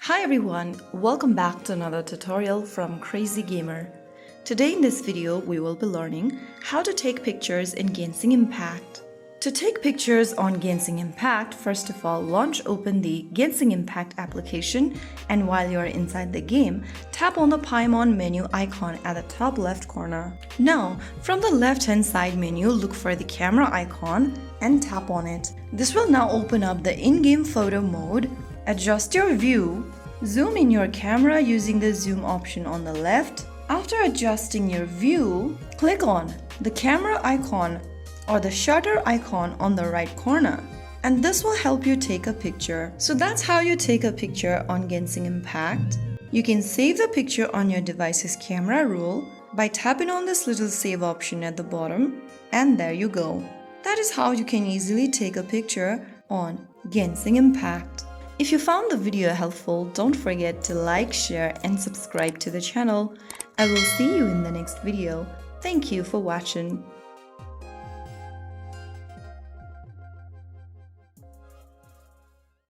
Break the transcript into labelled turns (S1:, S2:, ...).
S1: Hi everyone, welcome back to another tutorial from Crazy Gamer. Today in this video we will be learning how to take pictures in Genshin Impact. To take pictures on Genshin Impact, first of all open the Genshin Impact application, and while you are inside the game, tap on the Paimon menu icon at the top left corner. Now, from the left hand side menu, look for the camera icon and tap on it. This will now open up the in-game photo mode. Adjust your view. Zoom in your camera using the zoom option on the left. After adjusting your view, click on the camera icon or the shutter icon on the right corner, and this will help you take a picture. So that's how you take a picture on Genshin Impact. You can save the picture on your device's camera roll by tapping on this little save option at the bottom, and there you go. That is how you can easily take a picture on Genshin Impact. If you found the video helpful, don't forget to like, share and subscribe to the channel. I will see you in the next video. Thank you for watching.